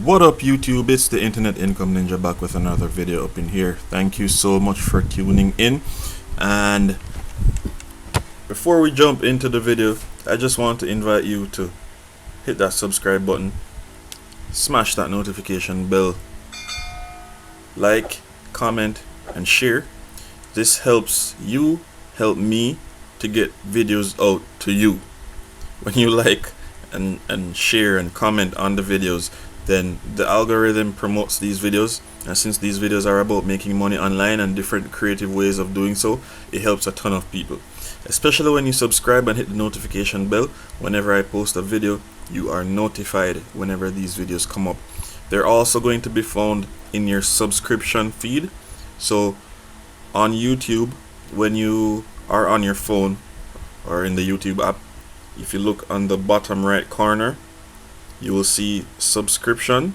What up YouTube, it's the Internet Income Ninja back with another video up in here. Thank you so much for tuning in, and before we jump into the video, I just want to invite you to hit that subscribe button, smash that notification bell, like, comment and share. This helps you help me to get videos out to you. When you like and share and comment on the videos, then the algorithm promotes these videos, and since these videos are about making money online and different creative ways of doing so, it helps a ton of people. Especially when you subscribe and hit the notification bell. Whenever I post a video, you are notified whenever these videos come up. They're also going to be found in your subscription feed. So on YouTube, when you are on your phone or in the YouTube app, if you look on the bottom right corner, you will see subscription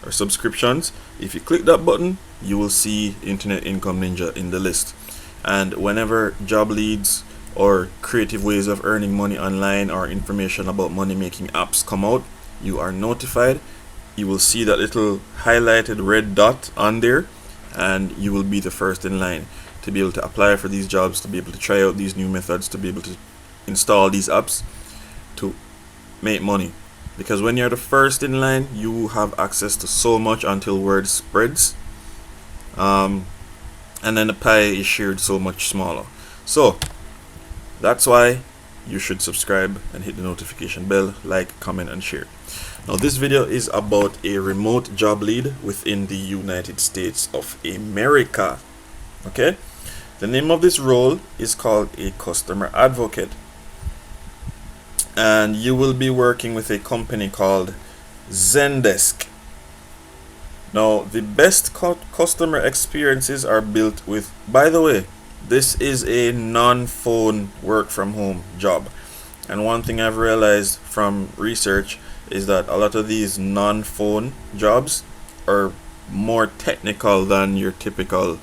or subscriptions. If you click that button, you will see Internet Income Ninja in the list. And whenever job leads or creative ways of earning money online or information about money making apps come out, you are notified. You will see that little highlighted red dot on there, and you will be the first in line to be able to apply for these jobs, to be able to try out these new methods, to be able to install these apps to make money. Because when you're the first in line, you have access to so much until word spreads, and then the pie is shared so much smaller. So that's why you should subscribe and hit the notification bell, like, comment and share. Now this video is about a remote job lead within the United States of America. Okay, the name of this role is called a customer advocate, and you will be working with a company called Zendesk. Now the best customer experiences are built with, by the way, this is a non-phone work from home job, and one thing I've realized from research is that a lot of these non-phone jobs are more technical than your typical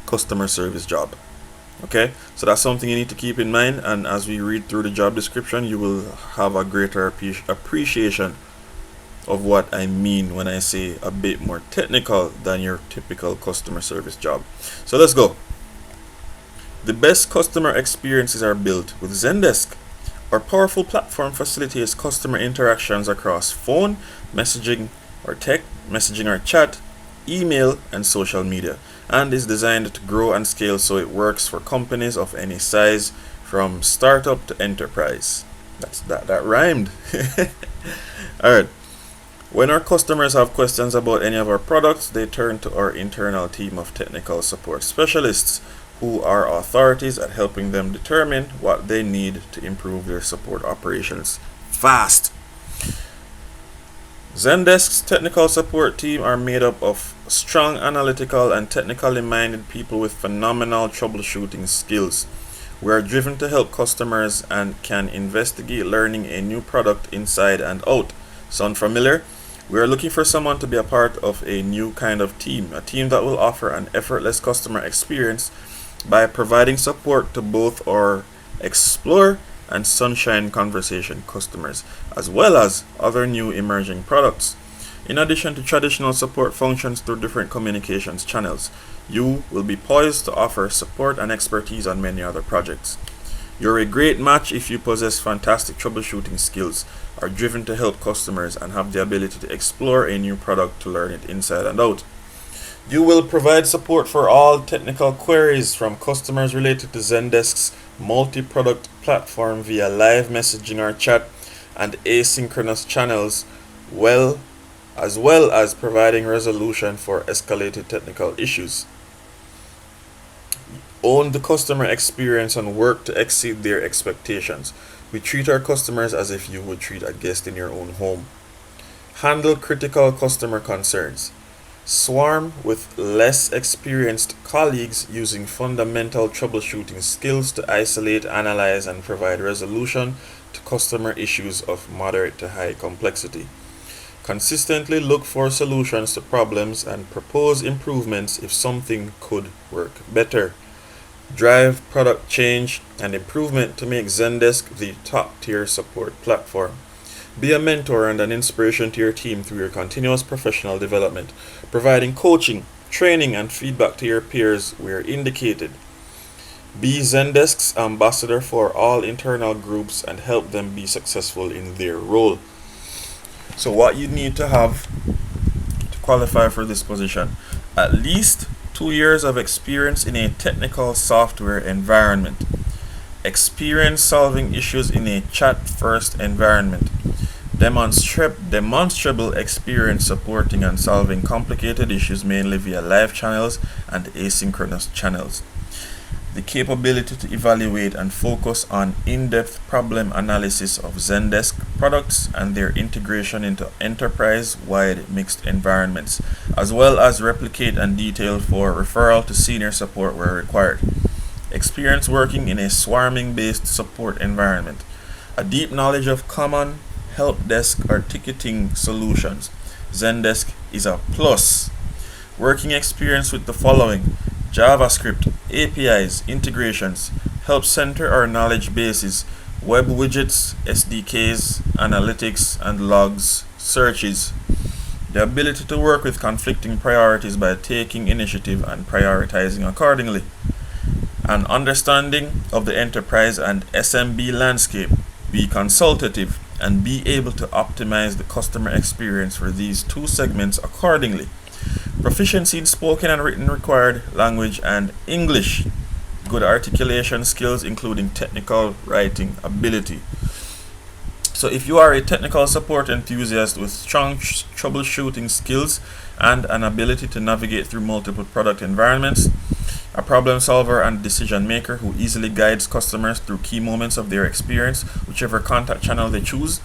customer service job. Okay, so that's something you need to keep in mind, and as we read through the job description, you will have a greater appreciation of what I mean when I say a bit more technical than your typical customer service job. So let's go. The best customer experiences are built with Zendesk. Our powerful platform facilitates customer interactions across phone, messaging or text, messaging or chat, email, and social media, and is designed to grow and scale so it works for companies of any size, from startup to enterprise. That rhymed. Alright. When our customers have questions about any of our products, they turn to our internal team of technical support specialists, who are authorities at helping them determine what they need to improve their support operations fast. Zendesk's technical support team are made up of strong analytical and technically minded people with phenomenal troubleshooting skills. We are driven to help customers and can investigate learning a new product inside and out. Sound familiar? We are looking for someone to be a part of a new kind of team, a team that will offer an effortless customer experience by providing support to both our Explore and Sunshine Conversation customers, as well as other new emerging products. In addition to traditional support functions through different communications channels, you will be poised to offer support and expertise on many other projects. You're a great match if you possess fantastic troubleshooting skills, are driven to help customers, and have the ability to explore a new product to learn it inside and out. You will provide support for all technical queries from customers related to Zendesk's multi-product platform via live messaging or chat and asynchronous channels, as well as providing resolution for escalated technical issues. Own the customer experience and work to exceed their expectations. We treat our customers as if you would treat a guest in your own home. Handle critical customer concerns. Swarm with less experienced colleagues using fundamental troubleshooting skills to isolate, analyze, and provide resolution to customer issues of moderate to high complexity. Consistently look for solutions to problems and propose improvements if something could work better. Drive product change and improvement to make Zendesk the top-tier support platform. Be a mentor and an inspiration to your team through your continuous professional development, providing coaching, training, and feedback to your peers where indicated. Be Zendesk's ambassador for all internal groups and help them be successful in their role. So, what you need to have to qualify for this position: at least 2 years of experience in a technical software environment, experience solving issues in a chat first environment, demonstrable experience supporting and solving complicated issues mainly via live channels and asynchronous channels, the capability to evaluate and focus on in-depth problem analysis of Zendesk products and their integration into enterprise-wide mixed environments, as well as replicate and detail for referral to senior support where required. Experience working in a swarming-based support environment. A deep knowledge of common help desk or ticketing solutions. Zendesk is a plus. Working experience with the following: JavaScript, APIs, integrations, help center or knowledge bases, web widgets, SDKs, analytics and logs, searches. The ability to work with conflicting priorities by taking initiative and prioritizing accordingly. An understanding of the enterprise and SMB landscape. Be consultative and be able to optimize the customer experience for these two segments accordingly. Proficiency in spoken and written required language and English. Good articulation skills including technical writing ability. So if you are a technical support enthusiast with strong troubleshooting skills and an ability to navigate through multiple product environments, a problem solver and decision maker who easily guides customers through key moments of their experience, whichever contact channel they choose,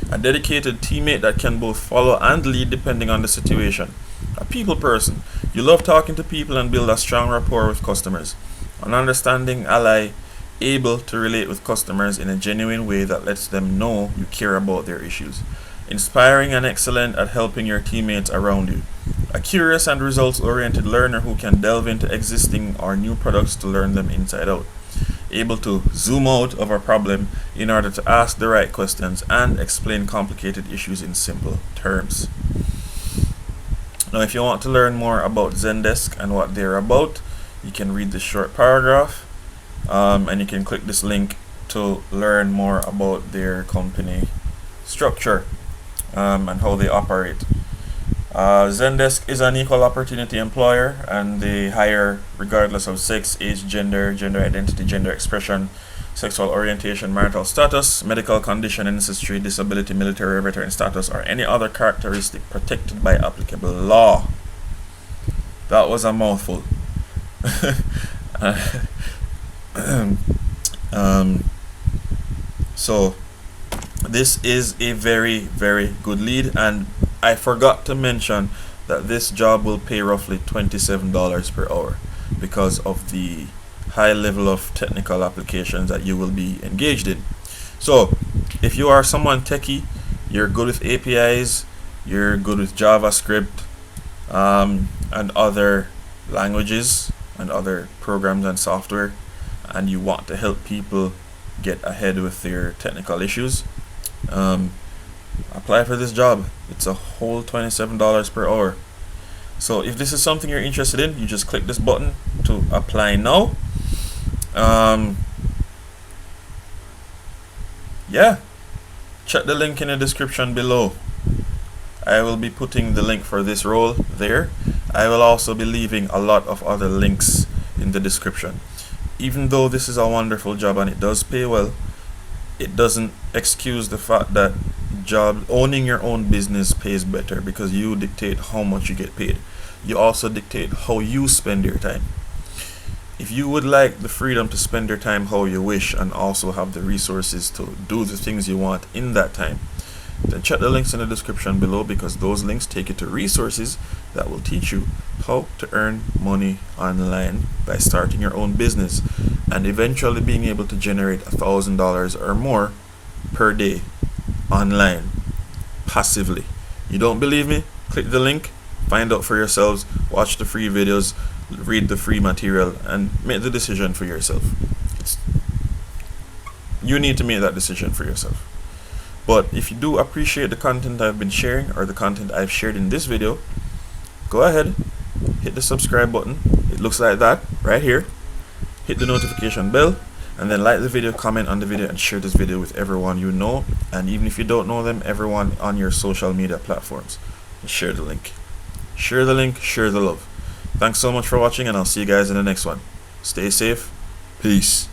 a dedicated teammate that can both follow and lead depending on the situation, a people person, you love talking to people and build a strong rapport with customers, an understanding ally, able to relate with customers in a genuine way that lets them know you care about their issues, inspiring and excellent at helping your teammates around you, a curious and results-oriented learner who can delve into existing or new products to learn them inside out, able to zoom out of a problem in order to ask the right questions and explain complicated issues in simple terms. Now, if you want to learn more about Zendesk and what they're about, you can read this short paragraph, and you can click this link to learn more about their company structure and how they operate. Zendesk is an equal opportunity employer, and they hire regardless of sex, age, gender identity, gender expression, sexual orientation, marital status, medical condition, ancestry, disability, military, veteran status, or any other characteristic protected by applicable law. That was a mouthful. So this is a very, very good lead, and I forgot to mention that this job will pay roughly $27 per hour because of the high level of technical applications that you will be engaged in. So if you are someone techie, you're good with APIs, you're good with JavaScript and other languages and other programs and software, and you want to help people get ahead with their technical issues, apply for this job. It's a whole $27 per hour. So if this is something you're interested in, you just click this button to apply now. Yeah, check the link in the description below. I will be putting the link for this role there. I will also be leaving a lot of other links in the description. Even though this is a wonderful job and it does pay well, it doesn't excuse the fact that owning your own business pays better, because you dictate how much you get paid. You also dictate how you spend your time. If you would like the freedom to spend your time how you wish and also have the resources to do the things you want in that time, then check the links in the description below, because those links take you to resources that will teach you how to earn money online by starting your own business and eventually being able to generate $1,000 or more per day online passively. You don't believe me? Click the link, find out for yourselves, watch the free videos, read the free material, and make the decision for yourself. You need to make that decision for yourself. But if you do appreciate the content I've been sharing, or the content I've shared in this video, go ahead, hit the subscribe button. It looks like that right here. Hit the notification bell, and then like the video, comment on the video, and share this video with everyone you know, and even if you don't know them, everyone on your social media platforms. And share the link. Share the link, share the love. Thanks so much for watching, and I'll see you guys in the next one. Stay safe. Peace.